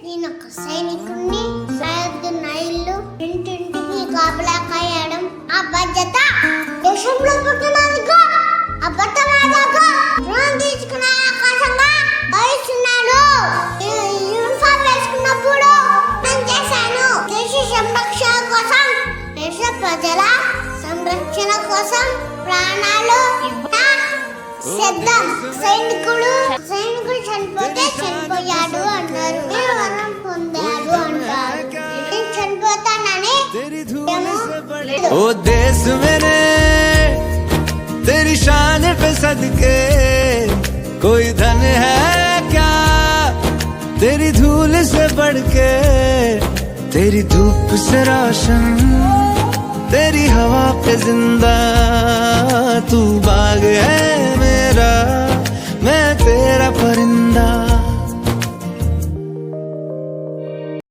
నేను ఒక సైనికుణ్ణి, సరిహద్దు నైళ్ళు ఇంటింటికి కాపలా కాయడం ఆ బాధ్యత దేశంలో పుట్టినందుకు అబద్ధమాడకు. రుణం తీసుకున్న ఆకాశంగా భావిస్తున్నాను. యూనిఫామ్ వేసుకున్నప్పుడు నేను చేశాను. దేశ సంరక్షణ కోసం, దేశ ప్రజల సంరక్షణ కోసం ప్రాణాలు సిద్ధం. సైనికుడు చనిపోతే చనిపోయాడు అన్నారు, వరం పొందాడు అంటారు. నేను చనిపోతానని ओ देश मेरे तेरी शान पे सदके कोई धन है क्या तेरी धूल से बढ़ के, तेरी धूप से रोशन तेरी हवा पे जिंदा तू बाग है मेरा, मैं तेरा परिंदा।